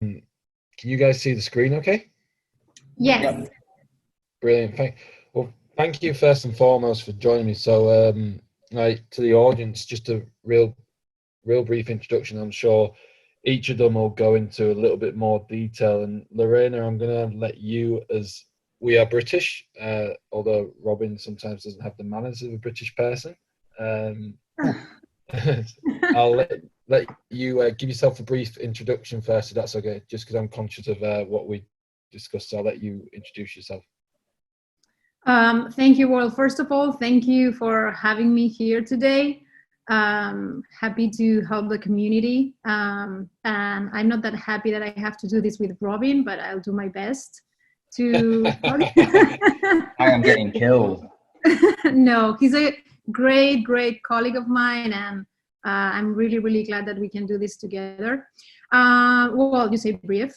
Can you guys see the screen okay? Yes. Yep. Brilliant. Thank you first and foremost for joining me. So, like to the audience, just a real brief introduction. I'm sure each of them will go into a little bit more detail. And Lorena, I'm going to let you, as we are British, although Robin sometimes doesn't have the manners of a British person. Um, I'll let you give yourself a brief introduction first, if that's okay, just because I'm conscious of what we discussed. So I'll let you introduce yourself. Thank you. Well, first of all, thank you for having me here today. Happy to help the community. And I'm not that happy that I have to do this with Robin, but I'll do my best to. I am getting killed. No, he's a great colleague of mine, and I'm really glad that we can do this together. Well, you say brief.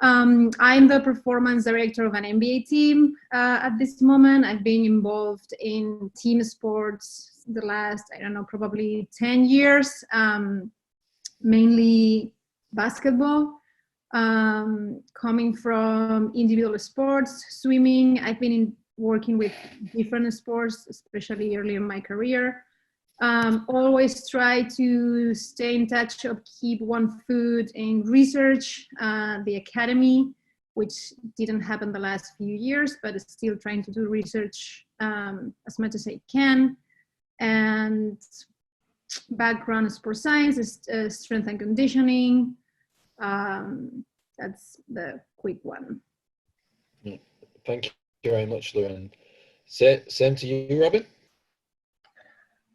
I'm the performance director of an MBA team at this moment. I've been involved in team sports the last, I don't know, probably 10 years, mainly basketball. Coming from individual sports, swimming, I've been working with different sports, especially early in my career. Always try to stay in touch or keep one foot in research, the academy, which didn't happen the last few years, but still trying to do research as much as I can. And background sports science, strength and conditioning. That's the quick one. Thank you very much, Lauren. Same to you, Robin.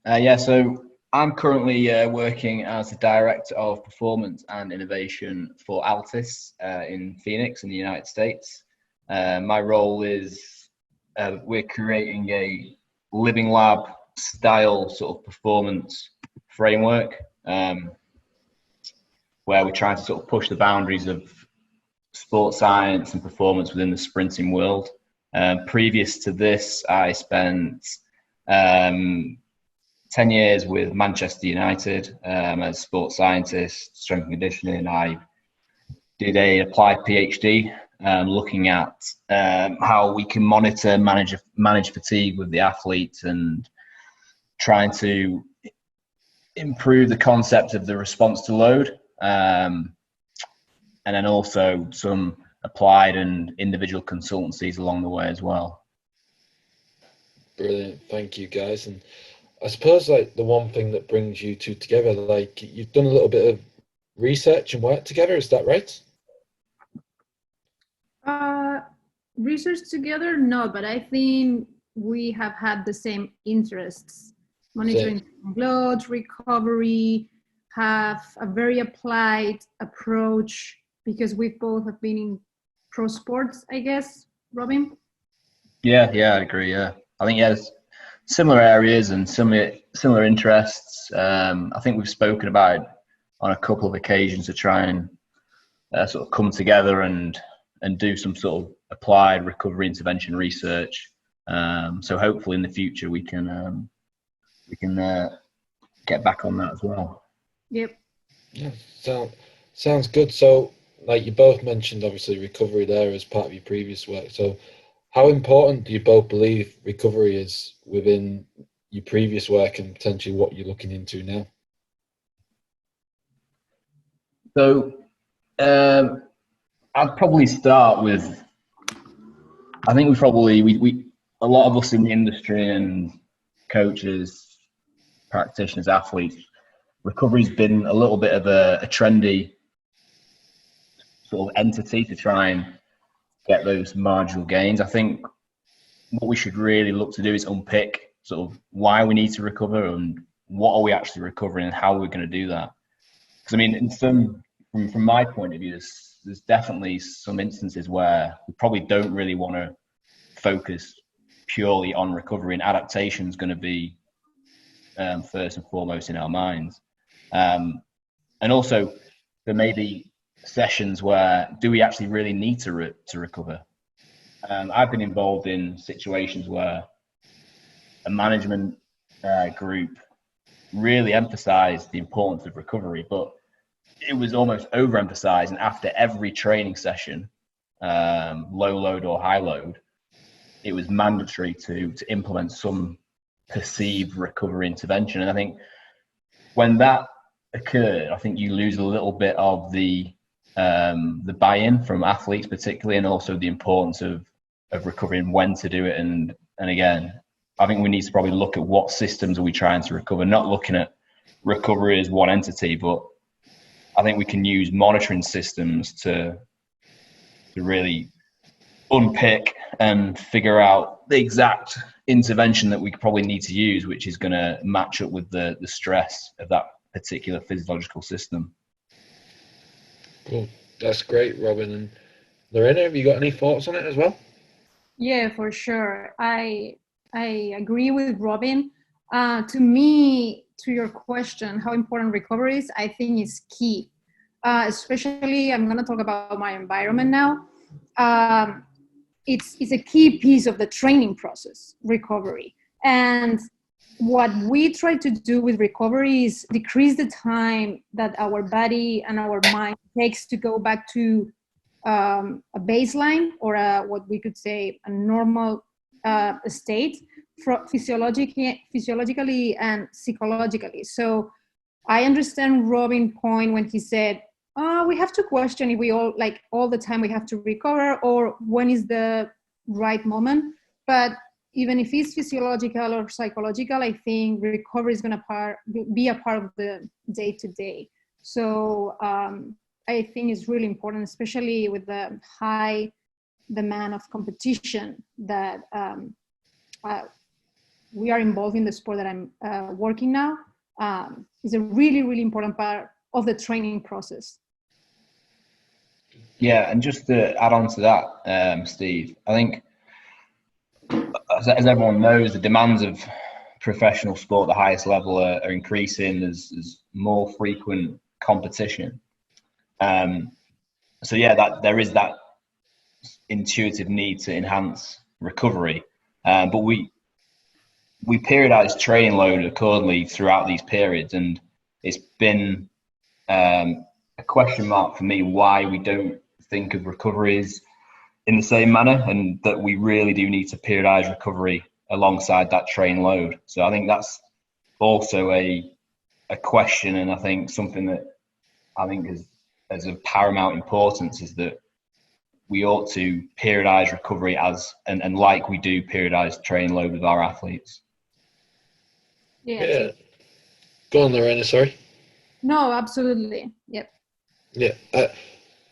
Yeah, so I'm currently working as the Director of Performance and Innovation for Altis in Phoenix in the United States. My role is we're creating a living lab style sort of performance framework where we're trying to sort of push the boundaries of sports science and performance within the sprinting world. Previous to this, I spent 10 years with Manchester United as sports scientist, strength and conditioning. I did a applied PhD looking at how we can monitor, manage fatigue with the athletes and trying to improve the concept of the response to load. And then also some applied and individual consultancies along the way as well. Brilliant. Thank you, guys. And I suppose like the one thing that brings you two together, like you've done a little bit of research and work together, is that right? Research together, no, but I think we have had the same interests. Monitoring load, recovery, have a very applied approach because we both have been in pro sports, I guess, Robin? Yeah, I agree, yeah. I think, yes, similar areas and similar interests. I think we've spoken about it on a couple of occasions to try and sort of come together and do some sort of applied recovery intervention research. So hopefully in the future we can get back on that as well. Yep. Yeah, sounds good. So like you both mentioned obviously recovery there as part of your previous work. So how important do you both believe recovery is within your previous work and potentially what you're looking into now? So I'd probably start with, I think we a lot of us in the industry and coaches, practitioners, athletes, recovery's been a little bit of a trendy sort of entity to try and get those marginal gains. I think what we should really look to do is unpick sort of why we need to recover and what are we actually recovering and how are we going to do that. Because I mean, from my point of view, there's definitely some instances where we probably don't really want to focus purely on recovery, and adaptation is going to be first and foremost in our minds. And also, there may be sessions where do we actually really need to recover? I've been involved in situations where a management group really emphasised the importance of recovery, but it was almost overemphasized, and after every training session, low load or high load, it was mandatory to implement some perceived recovery intervention. And I think when that occurred, I think you lose a little bit of the buy-in from athletes particularly, and also the importance of recovery and when to do it. And again, I think we need to probably look at what systems are we trying to recover, not looking at recovery as one entity, but I think we can use monitoring systems to really unpick and figure out the exact intervention that we probably need to use, which is going to match up with the stress of that particular physiological system. Cool. That's great, Robin. And Lorena, have you got any thoughts on it as well? Yeah, for sure. I agree with Robin. To me, to your question, how important recovery is, I think is key. Especially, I'm going to talk about my environment now. It's a key piece of the training process, recovery. And what we try to do with recovery is decrease the time that our body and our mind takes to go back to a baseline, or what we could say a normal state, physiologically and psychologically. So I understand Robin's point when he said, we have to question if we all the time we have to recover, or when is the right moment. But even if it's physiological or psychological, I think recovery is going to be a part of the day-to-day. So I think it's really important, especially with the high demand of competition that we are involved in the sport that I'm working now. Is a really, really important part of the training process. Yeah, and just to add on to that, Steve, I think, as everyone knows, the demands of professional sport at the highest level are increasing. There's more frequent competition. So yeah, that there is that intuitive need to enhance recovery, but we periodize training load accordingly throughout these periods, and it's been a question mark for me why we don't think of recoveries in the same manner, and that we really do need to periodize recovery alongside that train load. So I think that's also a question, and I think something that I think is of paramount importance is that we ought to periodize recovery and like we do periodize train load with our athletes. Yeah. Go on, Lorena, sorry. No, absolutely. Yep. Yeah,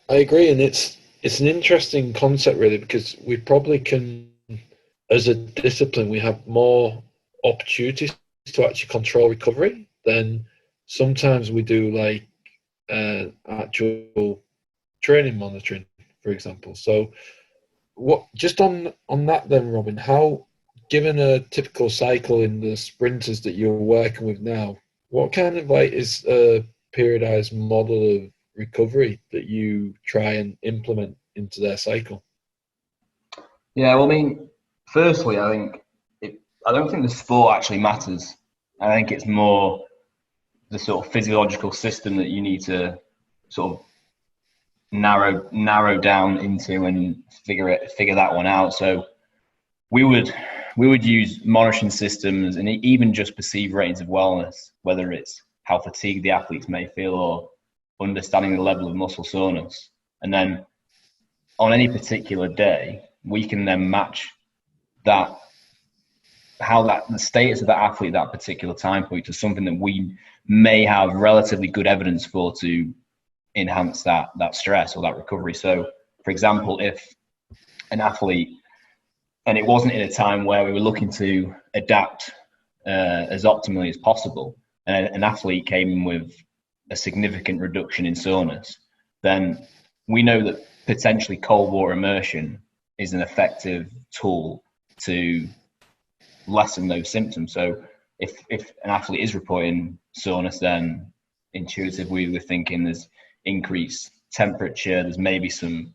I agree, and it's an interesting concept really, because we probably can, as a discipline, we have more opportunities to actually control recovery than sometimes we do, like actual training monitoring, for example. So, what just on that then, Robin? How, given a typical cycle in the sprinters that you're working with now, what kind of is a periodized model of recovery that you try and implement into their cycle? Yeah, well, I mean, firstly, I don't think the sport actually matters. I think it's more the sort of physiological system that you need to sort of narrow down into and figure that one out. So we would use monitoring systems and even just perceived ratings of wellness, whether it's how fatigued the athletes may feel or understanding the level of muscle soreness. And then on any particular day, we can then match the status of that athlete at that particular time point to something that we may have relatively good evidence for to enhance that stress or that recovery. So, for example, if an athlete, and it wasn't in a time where we were looking to adapt as optimally as possible, and an athlete came in with a significant reduction in soreness, then we know that potentially cold water immersion is an effective tool to lessen those symptoms. So if an athlete is reporting soreness, then intuitively we're thinking there's increased temperature, there's maybe some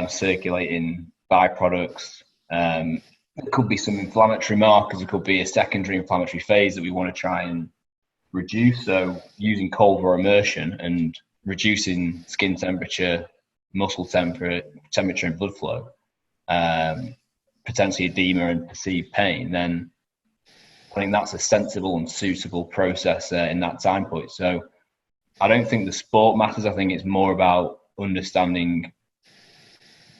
circulating byproducts, there could be some inflammatory markers, it could be a secondary inflammatory phase that we want to try and reduce. So using cold water immersion and reducing skin temperature, muscle temperature and blood flow, potentially edema and perceived pain, then I think that's a sensible and suitable process in that time point. So I don't think the sport matters. I think it's more about understanding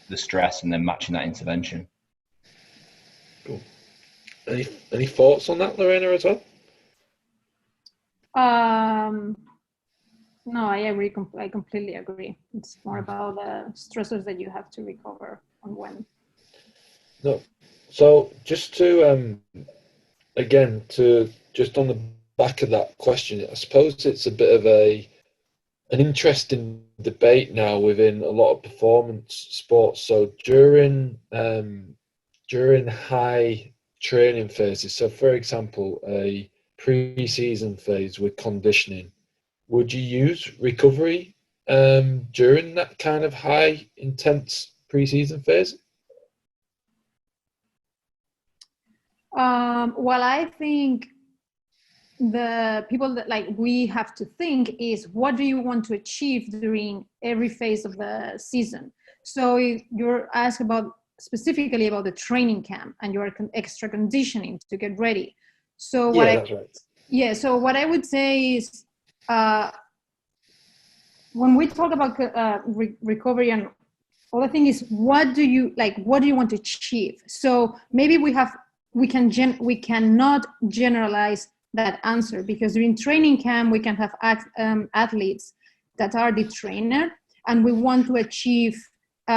the stress and then matching that intervention. Cool. Any thoughts on that, Lorena, as well? No, I agree. I completely agree. It's more about the stressors that you have to recover on when. No. So just to again, to just on the back of that question, I suppose it's a bit of an interesting debate now within a lot of performance sports. So during high training phases, so for example, a pre-season phase with conditioning, would you use recovery during that kind of high intense pre-season phase? Well, I think the people that we have to think is, what do you want to achieve during every phase of the season? So you're asked specifically about the training camp and your extra conditioning to get ready. So that's right. Yeah, so what I would say is, when we talk about recovery and all the thing is, what do you want to achieve? So maybe we cannot generalize that answer, because during training camp we can have athletes that are the trainer, and we want to achieve, we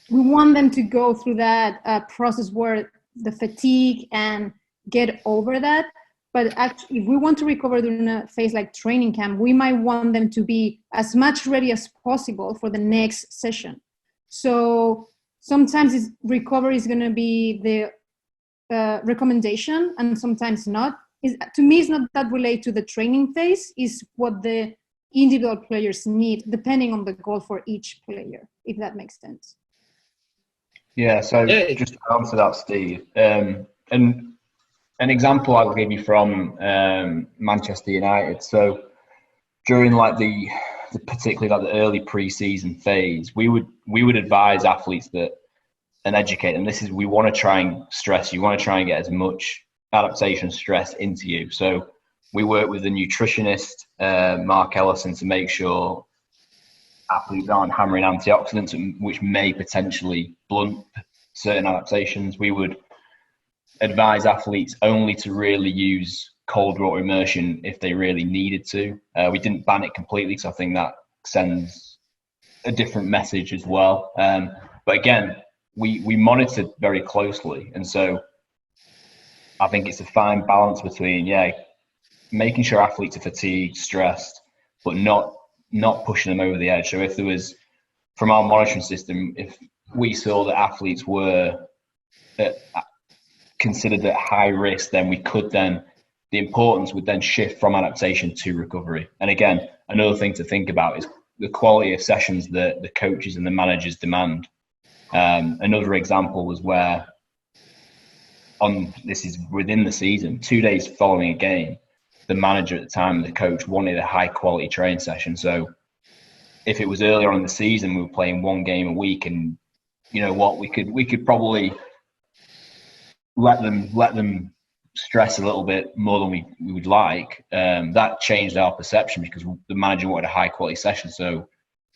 want them to go through that process where the fatigue and get over that. But actually, if we want to recover during a phase like training camp, we might want them to be as much ready as possible for the next session. So sometimes recovery is going to be the recommendation, and sometimes not. To me, it's not that related to the training phase. Is what the individual players need, depending on the goal for each player, if that makes sense. Yeah, so just to answer that, Steve, and an example I'll give you from Manchester United. So during particularly the early pre-season phase, we would advise athletes that, and educate them. We want to try and stress you. Want to try and get as much adaptation stress into you. So we work with the nutritionist, Mark Ellison, to make sure athletes aren't hammering antioxidants, which may potentially blunt certain adaptations. We would advise athletes only to really use cold water immersion if they really needed to. We didn't ban it completely, so I think that sends a different message as well. But again, we monitored very closely, and so I think it's a fine balance between making sure athletes are fatigued, stressed, but not pushing them over the edge. So if there was, from our monitoring system, if we saw that athletes were considered at high risk, then the importance would then shift from adaptation to recovery. And again, another thing to think about is the quality of sessions that the coaches and the managers demand. Another example was where, this is within the season, 2 days following a game, the manager at the time, the coach, wanted a high quality training session. So if it was earlier on in the season, we were playing one game a week, and you know what, we could probably let them stress a little bit more than we would like. That changed our perception because the manager wanted a high quality session. So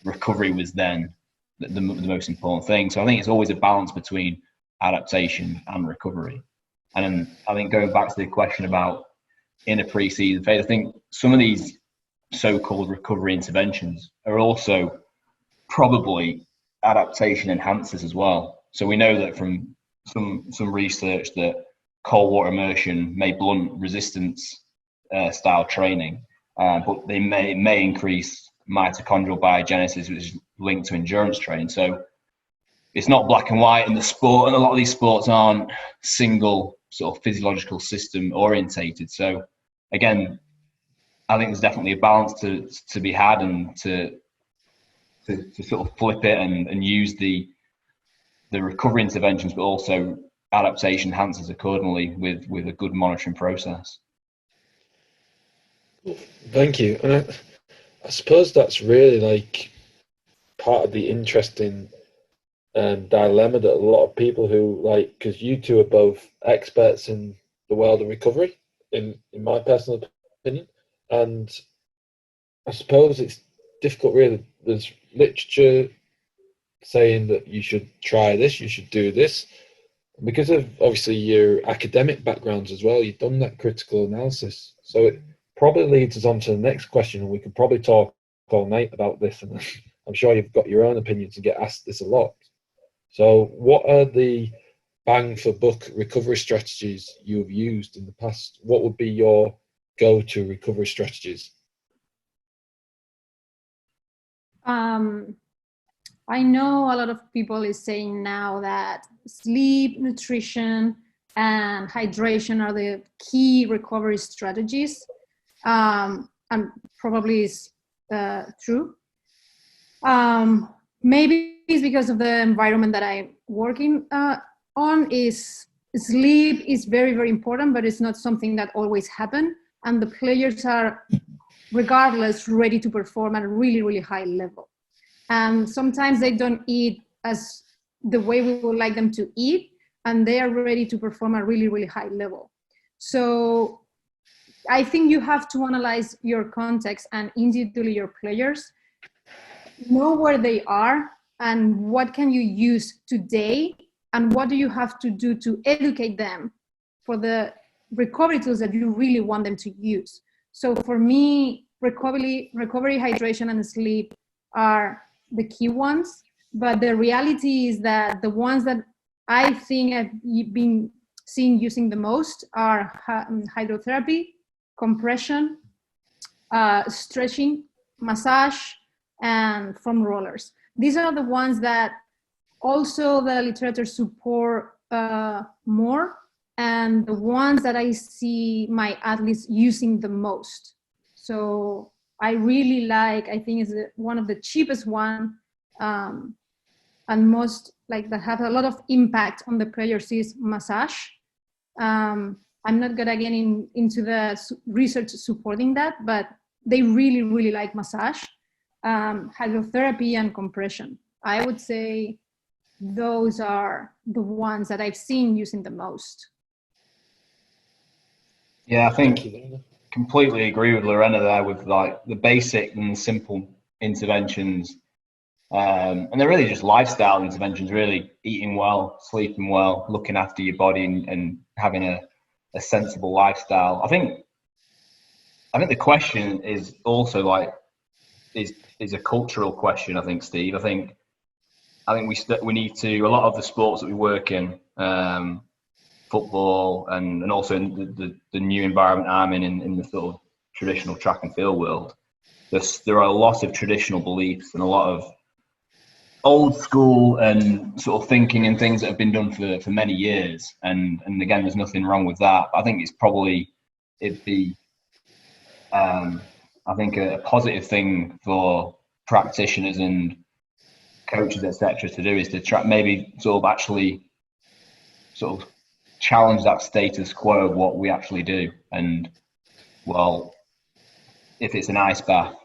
recovery was then the most important thing. So I think it's always a balance between adaptation and recovery. And then I think going back to the question about in a pre-season phase, I think some of these so-called recovery interventions are also probably adaptation enhancers as well. So we know that from some research that cold water immersion may blunt resistance style training, but they may increase mitochondrial biogenesis, which is linked to endurance training. So it's not black and white in the sport, and a lot of these sports aren't single sort of physiological system orientated. So again, I think there's definitely a balance to be had, and to sort of flip it and use the recovery interventions, but also adaptation enhancers accordingly with a good monitoring process. Thank you. And I suppose that's really like part of the interesting dilemma that a lot of people who like, because you two are both experts in the world of recovery, in my personal opinion, and I suppose it's difficult. Really, there's literature saying that you should try this, you should do this, because of obviously your academic backgrounds as well. You've done that critical analysis, so it probably leads us on to the next question, and we could probably talk all night about this. And I'm sure you've got your own opinions and get asked this a lot. So, what are the bang for buck recovery strategies you've used in the past? What would be your go-to recovery strategies? I know a lot of people is saying now that sleep, nutrition, and hydration are the key recovery strategies, and probably is true. Maybe it's because of the environment that I'm working on. Is sleep is very, very important, but it's not something that always happen, and the players are, regardless, ready to perform at a really, really high level. And sometimes they don't eat as the way we would like them to eat, and they are ready to perform at a really, really high level. So I think you have to analyze your context and individually your players, know where they are and what can you use today, and what do you have to do to educate them for the recovery tools that you really want them to use. So for me, recovery, hydration, and sleep are the key ones, but the reality is that the ones that I think I've been seeing using the most are hydrotherapy, compression, stretching, massage, and foam rollers. These are the ones that also the literature support more, and the ones that I see my athletes using the most. So I really like, I think it's one of the cheapest one, and most like that have a lot of impact on the players is massage. I'm not gonna get into the research supporting that, but they really, really like massage, hydrotherapy, and compression. I would say those are the ones that I've seen using the most. Yeah, I think completely agree with Lorena there with like the basic and simple interventions. And they're really just lifestyle interventions, really eating well, sleeping well, looking after your body, and having a sensible lifestyle. I think the question is also like is a cultural question. I think, Steve. I think we need to, a lot of the sports that we work in, football and also in the new environment I'm in the sort of traditional track and field world. There are a lot of traditional beliefs and a lot of old school and sort of thinking and things that have been done for many years. And again, there's nothing wrong with that. I think it'd be I think a positive thing for practitioners and coaches, etc., to do is to try maybe sort of actually sort of challenge that status quo of what we actually do. And well, if it's an ice bath,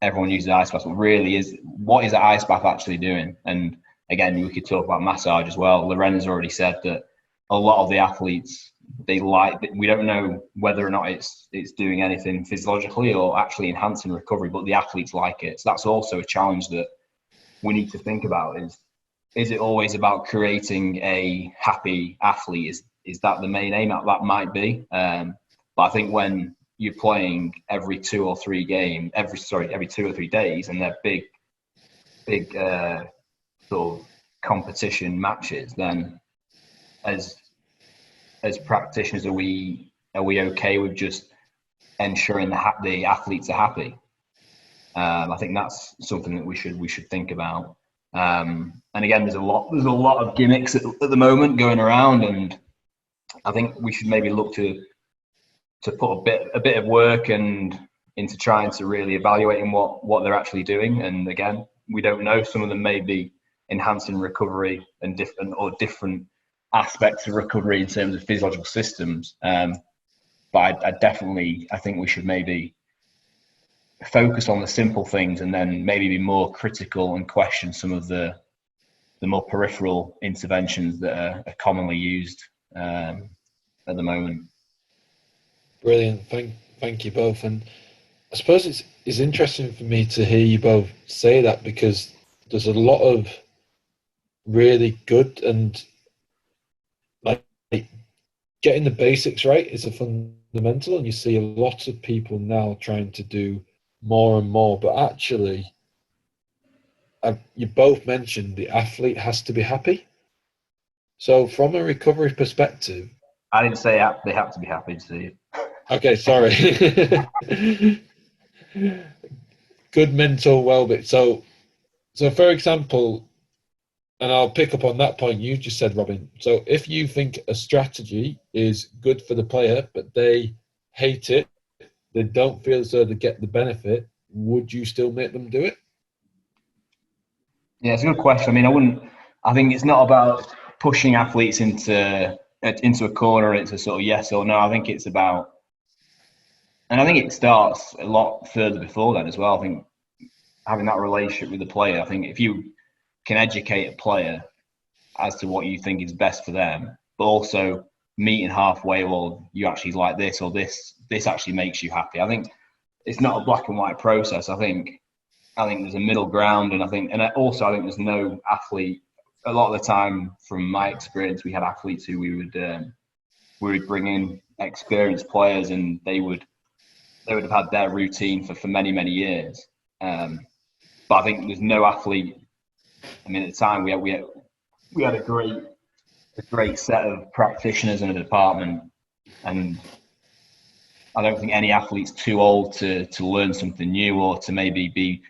everyone uses ice baths, but really what is an ice bath actually doing? And again, we could talk about massage as well. Lorena's already said that a lot of the athletes, we don't know whether or not it's doing anything physiologically or actually enhancing recovery, but the athletes like it. So that's also a challenge that we need to think about. Is it always about creating a happy athlete? Is that the main aim? That might be. But I think when you're playing every 2 or 3 days, and they're big sort of competition matches, then as practitioners, are we okay with just ensuring the athletes are happy? I think that's something that we should think about. And again, there's a lot of gimmicks at the moment going around, and I think we should maybe look to put a bit of work and into trying to really evaluating what they're actually doing. And again, we don't know. Some of them may be enhancing recovery and different aspects of recovery in terms of physiological systems. But I think we should maybe focus on the simple things and then maybe be more critical and question some of the more peripheral interventions that are commonly used at the moment. Brilliant. Thank you both. And I suppose it's interesting for me to hear you both say that, because there's a lot of really good, and like getting the basics right is a fundamental, and you see a lot of people now trying to do more and more, but actually you both mentioned the athlete has to be happy. So from a recovery perspective, I didn't say they have to be happy to see it. Okay, sorry. Good mental well-being. So for example, and I'll pick up on that point you just said, Robin. So if you think a strategy is good for the player, but they hate it, they don't feel as though they get the benefit, would you still make them do it? Yeah, it's a good question. I mean, I think it's not about pushing athletes into a corner. It's a sort of yes or no. I think it's about, and I think it starts a lot further before that as well. I think having that relationship with the player, I think if you can educate a player as to what you think is best for them, but also meeting halfway, well, you actually like this, or this actually makes you happy. I think it's not a black and white process. I think there's a middle ground, and I think there's no athlete. A lot of the time, from my experience, we had athletes who we would bring in experienced players, and they would have had their routine for many years. But I think there's no athlete. I mean, at the time we had a great set of practitioners in a department, and I don't think any athlete's too old to learn something new, or to maybe be,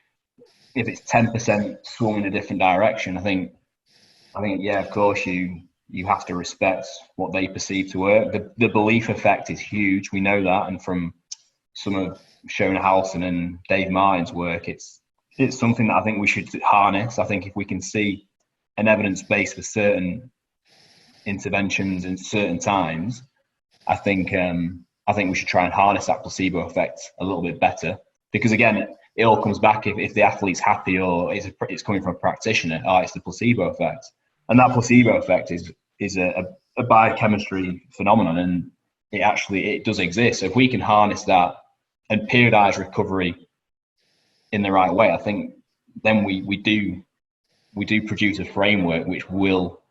if it's 10% swung in a different direction. I think yeah, of course you have to respect what they perceive to work. The belief effect is huge. We know that, and from some of Shona Halson and Dave Martin's work, it's something that I think we should harness. I think if we can see an evidence base for certain interventions in certain times, I think we should try and harness that placebo effect a little bit better. Because again, it all comes back, if the athlete's happy or it's coming from a practitioner, it's the placebo effect. And that placebo effect is a biochemistry phenomenon, and it does exist. So if we can harness that and periodize recovery in the right way, I think then we do produce a framework which will,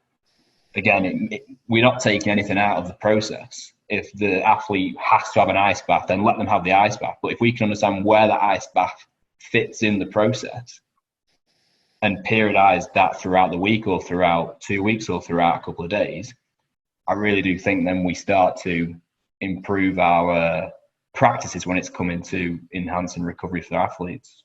again, we're not taking anything out of the process. If the athlete has to have an ice bath, then let them have the ice bath. But if we can understand where that ice bath fits in the process and periodize that throughout the week, or throughout 2 weeks, or throughout a couple of days, I really do think then we start to improve our practices when it's coming to enhancing recovery for athletes.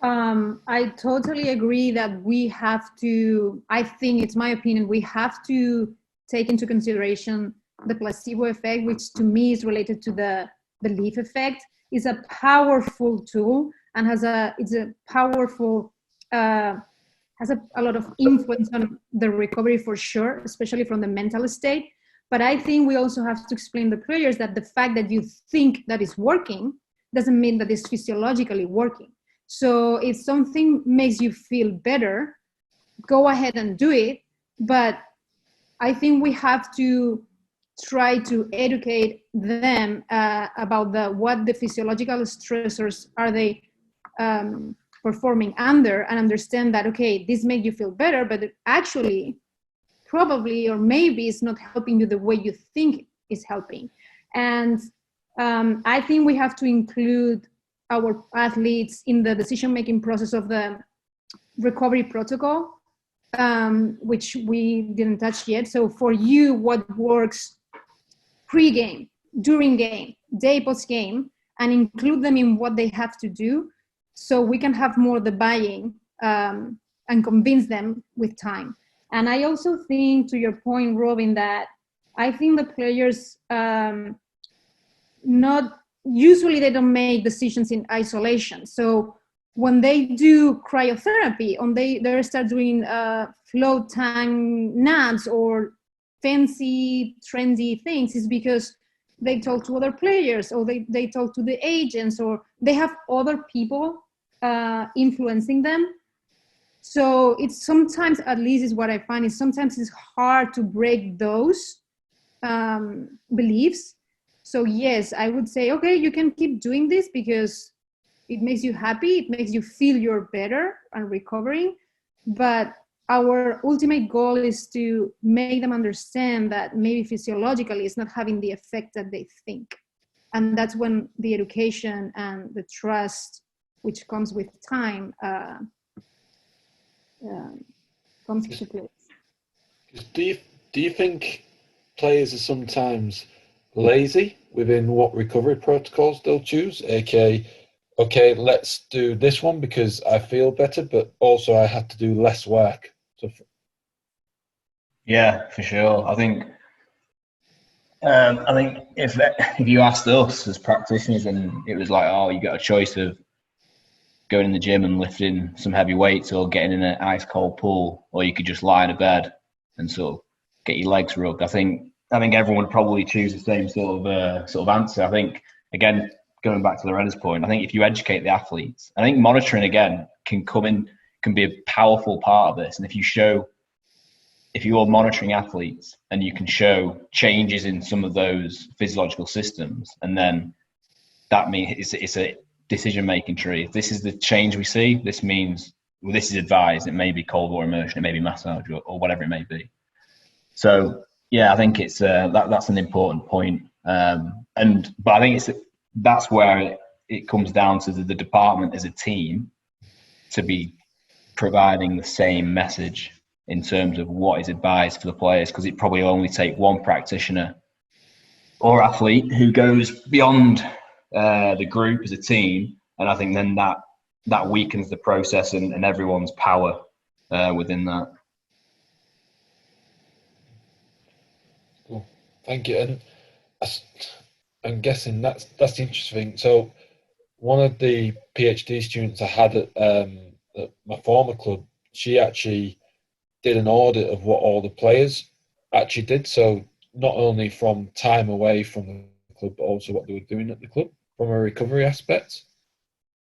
I totally agree that we have to, I think it's my opinion, we have to take into consideration the placebo effect, which to me is related to the belief effect. Is a powerful tool and has a powerful, has a lot of influence on the recovery for sure, especially from the mental state. But I think we also have to explain to the players that the fact that you think that is working doesn't mean that it's physiologically working. So if something makes you feel better, go ahead and do it. But I think we have to try to educate them about what the physiological stressors are they performing under, and understand that, okay, this makes you feel better, but actually probably or maybe it's not helping you the way you think is helping. And I think we have to include our athletes in the decision-making process of the recovery protocol, which we didn't touch yet. So for you, what works pre-game, during game, day post-game, and include them in what they have to do, so we can have more the buy-in and convince them with time. And I also think, to your point, Robin, that I think the players usually they don't make decisions in isolation. So when they do cryotherapy, they start doing float tank naps or fancy, trendy things, is because they talk to other players, or they talk to the agents, or they have other people influencing them. So it's sometimes, at least is what I find, is sometimes it's hard to break those beliefs. So yes, I would say, okay, you can keep doing this because it makes you happy, it makes you feel you're better and recovering. But our ultimate goal is to make them understand that maybe physiologically it's not having the effect that they think. And that's when the education and the trust, which comes with time, comes to place. Do you think players are sometimes lazy within what recovery protocols they'll choose? AKA, okay, let's do this one because I feel better, but also I had to do less work. So Yeah, for sure. I think if you asked us as practitioners, and it was like, oh, you got a choice of going in the gym and lifting some heavy weights, or getting in an ice cold pool, or you could just lie in a bed and sort of get your legs rubbed. I think everyone would probably choose the same sort of answer. I think, again, going back to Lorena's point, I think if you educate the athletes, I think monitoring again can be a powerful part of this. And if you're monitoring athletes and you can show changes in some of those physiological systems, and then that means it's a decision-making tree. If this is the change we see, this means, well, this is advised. It may be cold water immersion, it may be massage, or whatever it may be. So yeah, I think it's that's an important point. But I think that's where it comes down to the department as a team to be providing the same message in terms of what is advised for the players, because it probably only take one practitioner or athlete who goes beyond the group as a team, and I think then that weakens the process and everyone's power within that. cool. Thank you. And I'm guessing that's the interesting thing. So one of the PhD students I had at my former club, she actually did an audit of what all the players actually did. So not only from time away from the club, but also what they were doing at the club from a recovery aspect.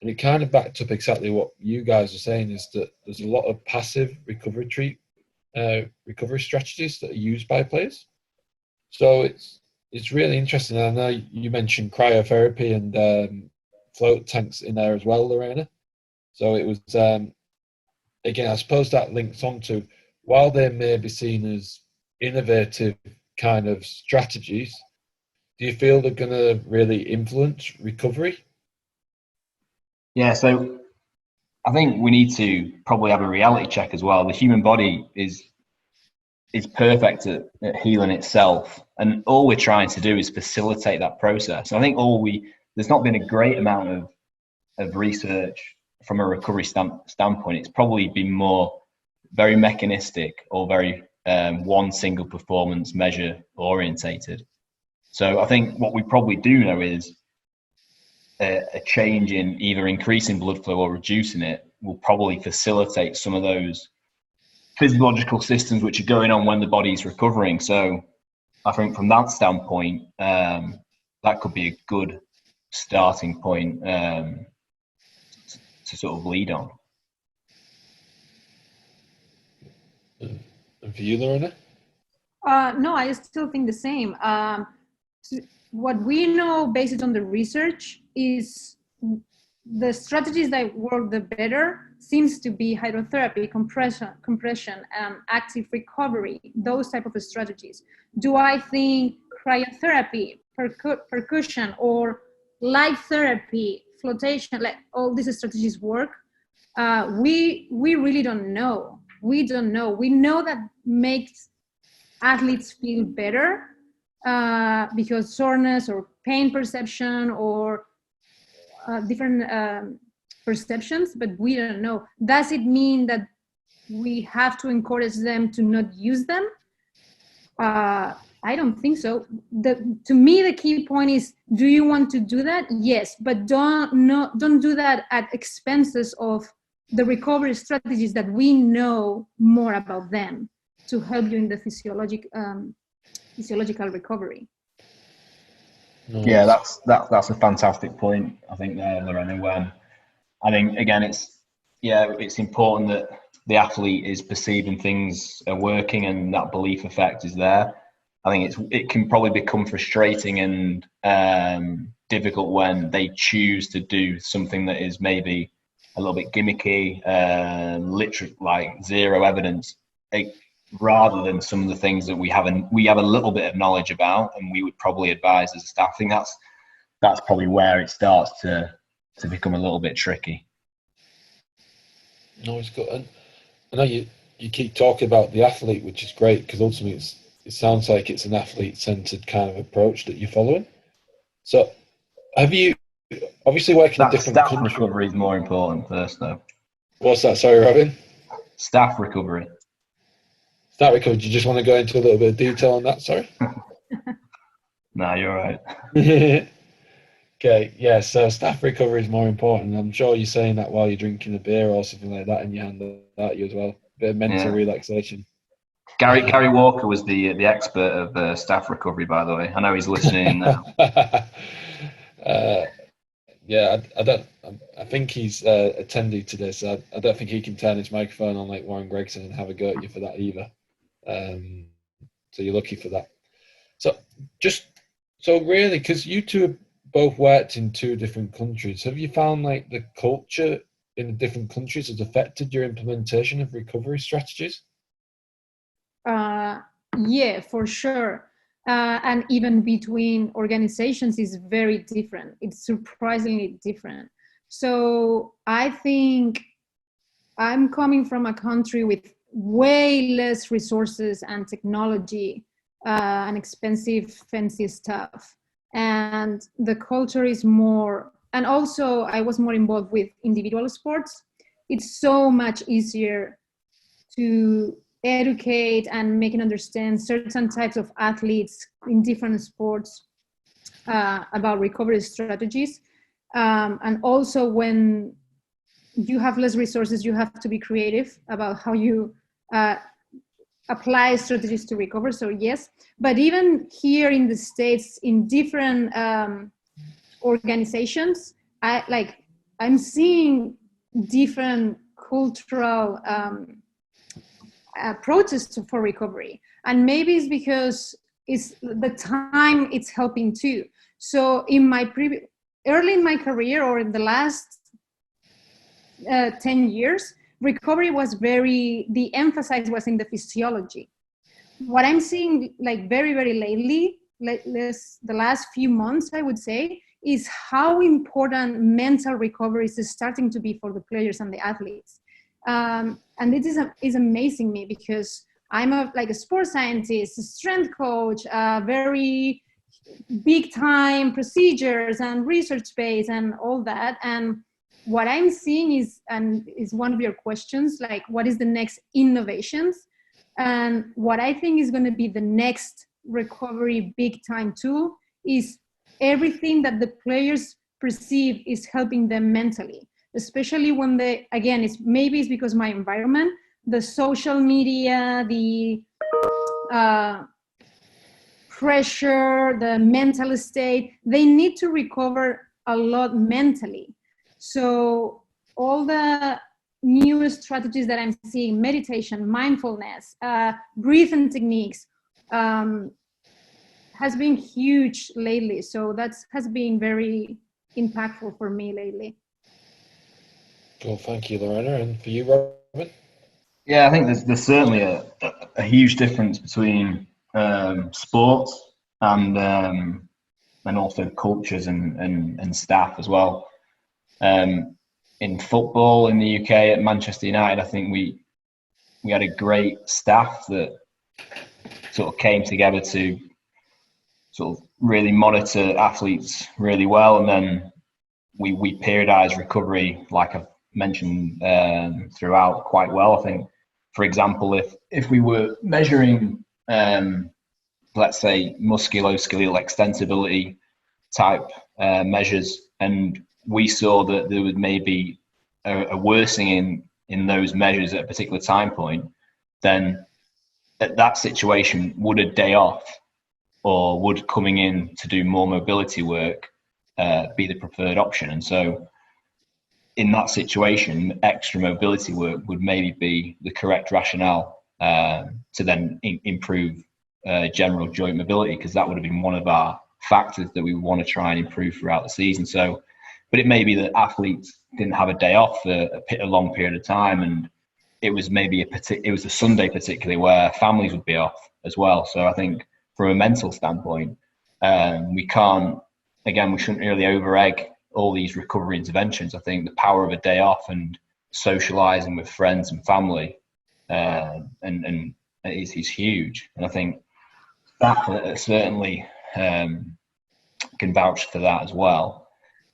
And it kind of backed up exactly what you guys are saying, is that there's a lot of passive recovery strategies that are used by players. So it's really interesting. I know you mentioned cryotherapy and float tanks in there as well, Lorena. So it was, again, I suppose that links on to, while they may be seen as innovative kind of strategies, do you feel they're going to really influence recovery? Yeah, so I think we need to probably have a reality check as well. The human body is perfect at healing itself, and all we're trying to do is facilitate that process. I think there's not been a great amount of research from a recovery standpoint. It's probably been more very mechanistic or very one single performance measure orientated. So I think what we probably do know is a change in either increasing blood flow or reducing it will probably facilitate some of those physiological systems which are going on when the body's recovering. So I think from that standpoint, that could be a good starting point to sort of lead on. And for you, Lorena? No, I still think the same. What we know based on the research is the strategies that work the better seems to be hydrotherapy, compression, active recovery, those type of strategies. Do I think cryotherapy, percussion, or light therapy, flotation, like all these strategies work? We really don't know. We don't know. We know that makes athletes feel better because soreness or pain perception or different perceptions, but we don't know. Does it mean that we have to encourage them to not use them? I don't think so. To me, the key point is, do you want to do that? Yes, but don't do that at expenses of the recovery strategies that we know more about them to help you in the physiological recovery. Yeah, that's a fantastic point, I think, there, Lorena. When I think again, it's important that the athlete is perceiving things are working and that belief effect is there. I think it can probably become frustrating and difficult when they choose to do something that is maybe a little bit gimmicky, literally like zero evidence, rather than some of the things that we have a little bit of knowledge about, and we would probably advise as a staff. I think that's probably where it starts to become a little bit tricky. No, it's good. And I know you keep talking about the athlete, which is great, because ultimately it sounds like it's an athlete-centered kind of approach that you're following. So have you, obviously working in different staff countries. recovery is more important first, though. What's that? Sorry, Robin? Staff recovery. Staff recovery. Do you just want to go into a little bit of detail on that? Sorry. No, you're right. Okay, yeah, so staff recovery is more important. I'm sure you're saying that while you're drinking a beer or something like that in your hand at you as well. Bit of mental relaxation. Gary Walker was the expert of staff recovery, by the way. I know he's listening now. Yeah, I think he's attending to this. I don't think he can turn his microphone on like Warren Gregson and have a go at you for that either. So you're lucky for that. So really, because you two have both worked in two different countries, have you found like the culture in the different countries has affected your implementation of recovery strategies? Yeah, for sure. And even between organizations is very different. It's surprisingly different. So I think I'm coming from a country with way less resources and technology and expensive, fancy stuff. And the culture is more, and also I was more involved with individual sports. It's so much easier to educate and make and understand certain types of athletes in different sports about recovery strategies. And also when you have less resources, you have to be creative about how you apply strategies to recover. So yes, but even here in the States, in different organizations, I'm seeing different cultural approaches for recovery, and maybe it's because it's the time it's helping too. So in my early in my career, or in the last 10 years, recovery was the emphasis was in the physiology. What I'm seeing like very, very lately, the last few months, I would say, is how important mental recovery is starting to be for the players and the athletes. And it is amazing me, because I'm a sports scientist, a strength coach, very big time procedures and research base and all that. And what I'm seeing is one of your questions, like what is the next innovations? And what I think is going to be the next recovery big time tool is everything that the players perceive is helping them mentally, especially when it's because my environment, the social media, the pressure, the mental state, they need to recover a lot mentally. So all the new strategies that I'm seeing, meditation, mindfulness, breathing techniques, has been huge lately. So that has been very impactful for me lately. Cool, thank you, Lorena. And for you, Robin? Yeah, I think there's certainly a huge difference between sports and also cultures and staff as well. In football in the UK at Manchester United, I think we had a great staff that sort of came together to sort of really monitor athletes really well, and then we periodise recovery, like I've mentioned throughout, quite well. I think, for example, if we were measuring, let's say, musculoskeletal extensibility type measures, and we saw that there was maybe a worsening in those measures at a particular time point, then at that situation, would a day off or would coming in to do more mobility work be the preferred option? And so in that situation, extra mobility work would maybe be the correct rationale to then improve general joint mobility, because that would have been one of our factors that we want to try and improve throughout the season. So, but it may be that athletes didn't have a day off for a long period of time, and it was maybe it was a Sunday particularly where families would be off as well. So I think from a mental standpoint, we shouldn't really over-egg all these recovery interventions. I think the power of a day off and socializing with friends and family and is huge. And I think that certainly can vouch for that as well.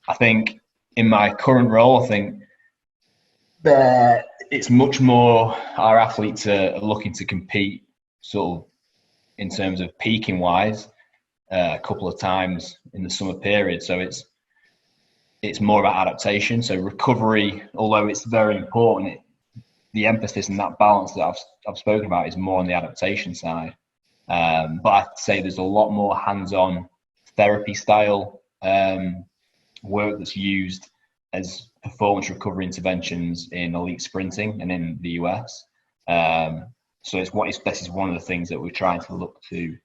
I think in my current role, I think that it's much more our athletes are looking to compete sort of in terms of peaking wise a couple of times in the summer period. So it's more about adaptation. So recovery, although it's very important, the emphasis and that balance that I've spoken about is more on the adaptation side. But I'd say there's a lot more hands-on therapy style work that's used as performance recovery interventions in elite sprinting and in the US. So this is one of the things that we're trying to look to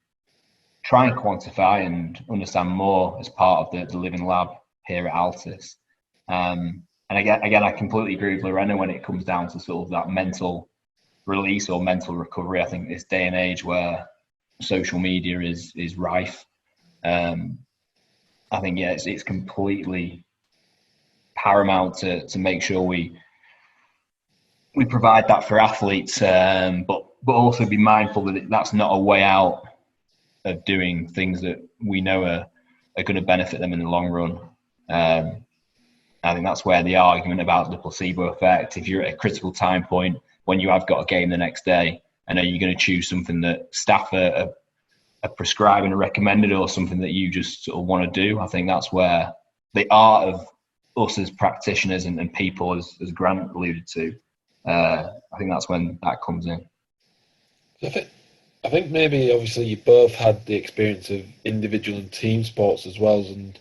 try and quantify and understand more as part of the Living Lab here at Altus. And again, I completely agree with Lorena when it comes down to sort of that mental release or mental recovery. I think this day and age where social media is rife, I think it's completely paramount to make sure we provide that for athletes, but also be mindful that that's not a way out of doing things that we know are going to benefit them in the long run. I think that's where the argument about the placebo effect, if you're at a critical time point when you have got a game the next day, and are you going to choose something that staff are prescribing or recommended, or something that you just sort of want to do? I think that's where the art of us as practitioners and people, as Grant alluded to, I think that's when that comes in. I think maybe obviously you both had the experience of individual and team sports as well, and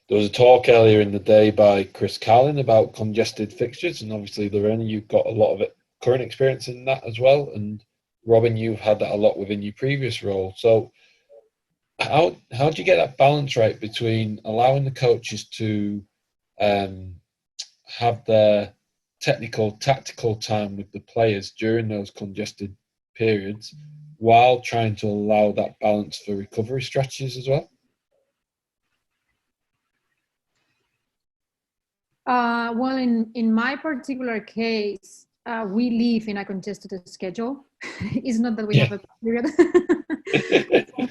there was a talk earlier in the day by Chris Carlin about congested fixtures, and obviously Lorena, you've got a lot of current experience in that as well, and Robin, you've had that a lot within your previous role. So how do you get that balance right between allowing the coaches to have their tactical time with the players during those congested periods, while trying to allow that balance for recovery strategies as well? Well, in my particular case, we live in a congested schedule. It's not that we have a period.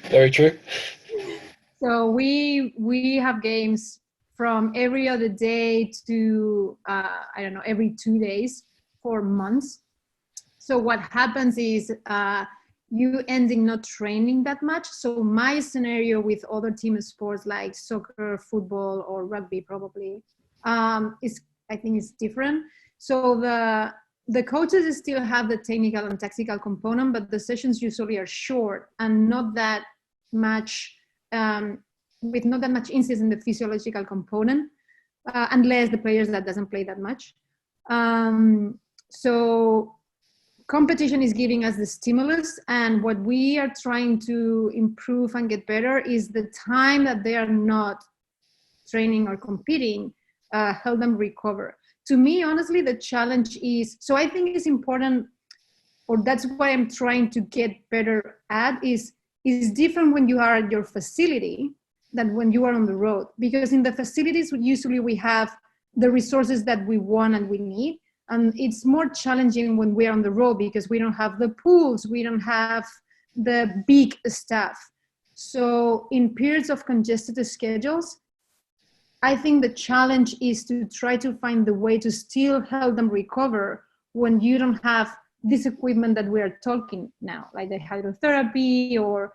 Very true. So we have games from every other day to every 2 days for months. So what happens is you ending not training that much. So my scenario with other team sports like soccer, football, or rugby probably I think is different. So the coaches still have the technical and tactical component, but the sessions usually are short and not that much with not that much insight in the physiological component, unless the players that doesn't play that much. So competition is giving us the stimulus, and what we are trying to improve and get better is the time that they are not training or competing, help them recover. To me, honestly, the challenge is, so I think it's important, or that's what I'm trying to get better at, is different when you are at your facility than when you are on the road. Because in the facilities, usually we have the resources that we want and we need. And it's more challenging when we're on the road because we don't have the pools, we don't have the big staff. So in periods of congested schedules, I think the challenge is to try to find the way to still help them recover when you don't have this equipment that we are talking now, like the hydrotherapy or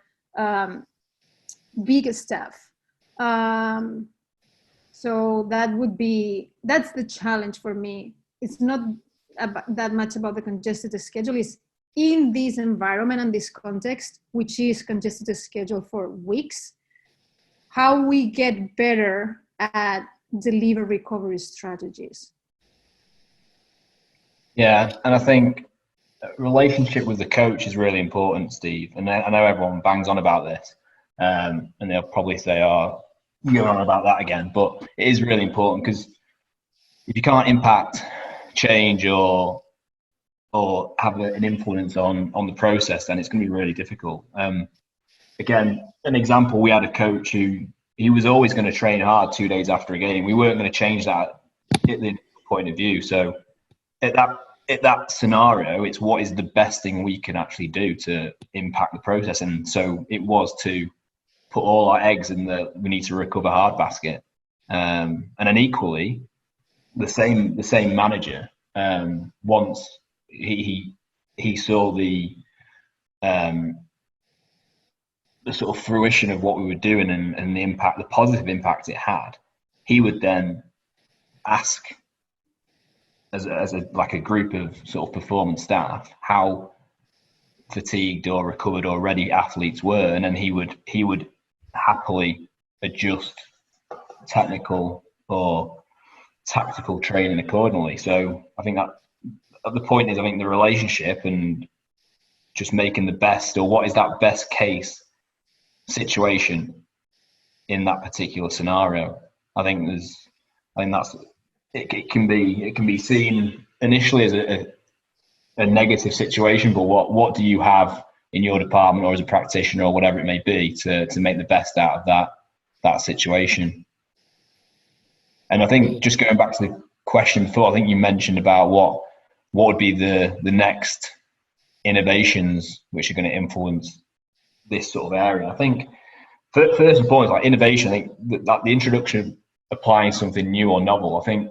big stuff. So that's the challenge for me. It's not that much about the congested schedule. It's in this environment and this context, which is congested schedule for weeks, how we get better at deliver recovery strategies. Yeah, and I think relationship with the coach is really important, Steve. And I know everyone bangs on about this, and they'll probably say, "Oh, you're on about that again." But it is really important, because if you can't impact change or have an influence on the process, then it's going to be really difficult. Again, an example: we had a coach who he was always going to train hard 2 days after a game. We weren't going to change that at the point of view. So at that scenario, it's what is the best thing we can actually do to impact the process. And so it was to put all our eggs in the we need to recover hard basket. And then equally, the same manager, once he saw the sort of fruition of what we were doing and the impact, the positive impact it had, he would then ask as a group of sort of performance staff how fatigued or recovered or ready athletes were, and then he would happily adjust technical or tactical training accordingly. So I think that the point is, I think the relationship and just making the best, or what is that best case situation in that particular scenario. I think that's it can be seen initially as a negative situation, but what do you have in your department or as a practitioner or whatever it may be to make the best out of that situation? And I think, just going back to the question before, I think you mentioned about what would be the next innovations which are going to influence this sort of area. I think first and foremost, like innovation, I think that the introduction of applying something new or novel, I think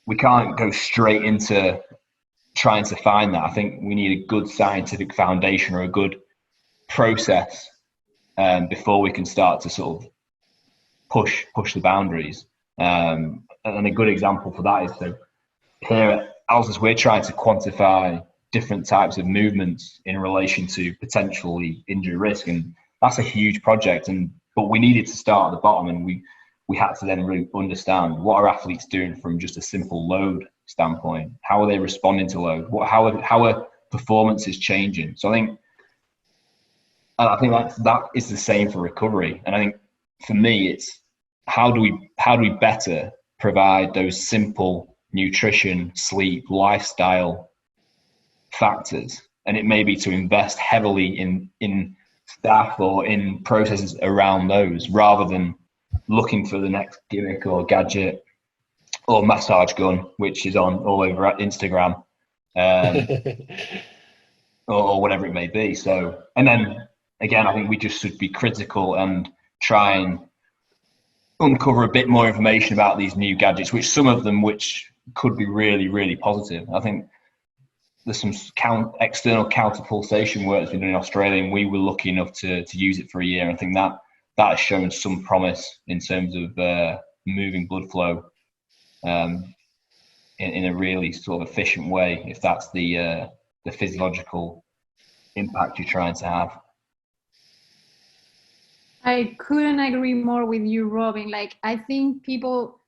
we can't go straight into trying to find that. I think we need a good scientific foundation or a good process before we can start to sort of push the boundaries. And a good example for that is, so here at Altus, we're trying to quantify different types of movements in relation to potentially injury risk, and that's a huge project. But we needed to start at the bottom, and we had to then really understand what are athletes doing from just a simple load standpoint. How are they responding to load? How are performances changing? So I think that is the same for recovery. And I think for me, it's how do we better provide those simple nutrition, sleep, lifestyle factors? And it may be to invest heavily in staff or in processes around those, rather than looking for the next gimmick or gadget or massage gun, which is on all over Instagram, or whatever it may be. So, and then again, I think we just should be critical and try and uncover a bit more information about these new gadgets, which some of them which could be really, really positive. I think there's some external counter pulsation work that's been done in Australia, and we were lucky enough to use it for a year. I think that has shown some promise in terms of moving blood flow in a really sort of efficient way, if that's the physiological impact you're trying to have. I couldn't agree more with you, Robin. Like, I think people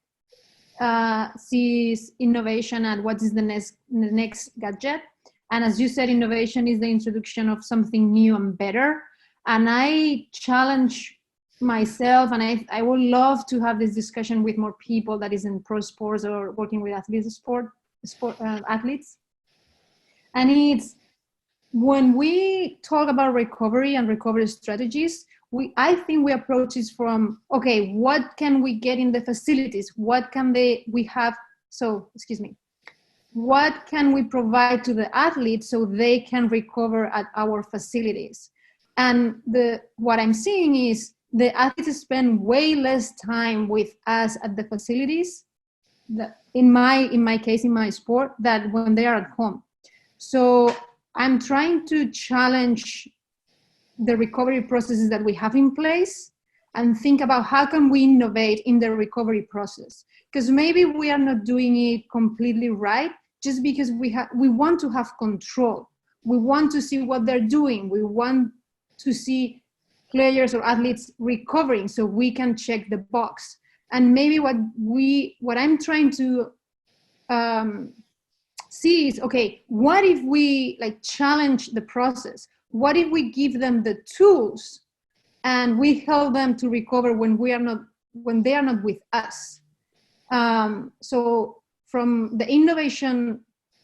sees innovation at what is the next gadget. And as you said, innovation is the introduction of something new and better. And I challenge myself, and I would love to have this discussion with more people that is in pro sports or working with athletes. And it's, when we talk about recovery and recovery strategies, I think we approach this from, okay, what can we get in the facilities? What can what can we provide to the athletes so they can recover at our facilities? And what I'm seeing is the athletes spend way less time with us at the facilities, in my case, in my sport, than when they are at home. So I'm trying to challenge the recovery processes that we have in place and think about how can we innovate in the recovery process, because maybe we are not doing it completely right just because we want to have control. we want to see what they're doing. We want to see players or athletes recovering so we can check the box. And maybe what I'm trying to see is, okay, what if we like challenge the process? What if we give them the tools and we help them to recover when they are not with us? So from the innovation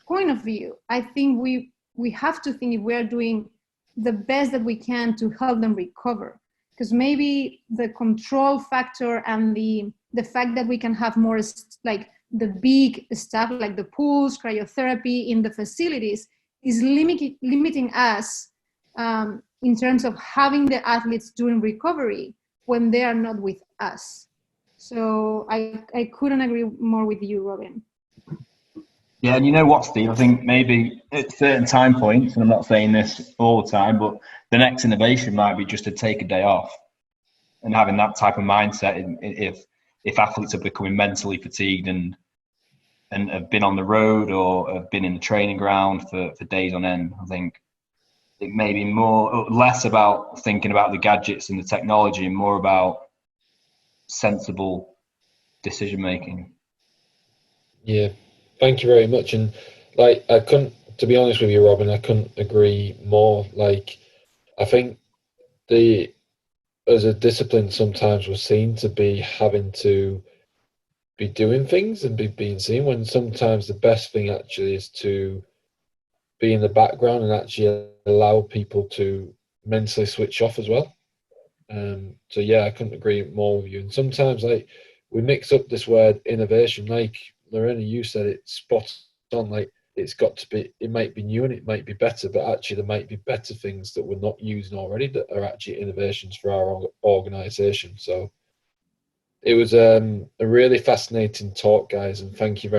point of view, I think we have to think if we are doing the best that we can to help them recover, because maybe the control factor and the fact that we can have more like the big stuff like the pools, cryotherapy in the facilities is limiting us in terms of having the athletes doing recovery when they are not with us. So I couldn't agree more with you, Robin. Yeah, and you know what, Steve? I think maybe at certain time points, and I'm not saying this all the time, but the next innovation might be just to take a day off and having that type of mindset. If athletes are becoming mentally fatigued and have been on the road or have been in the training ground for days on end, I think it may be less about thinking about the gadgets and the technology and more about sensible decision making. Yeah, thank you very much. And like, to be honest with you, Robin, I couldn't agree more. Like, I think as a discipline, sometimes we're seen to be having to be doing things and be being seen, when sometimes the best thing actually is to be in the background and actually allow people to mentally switch off as well. So yeah, I couldn't agree more with you. And sometimes like we mix up this word innovation, like Lorena, you said it spot on. Like it's got to be, it might be new and it might be better, but actually there might be better things that we're not using already that are actually innovations for our organization. So it was a really fascinating talk, guys, and thank you very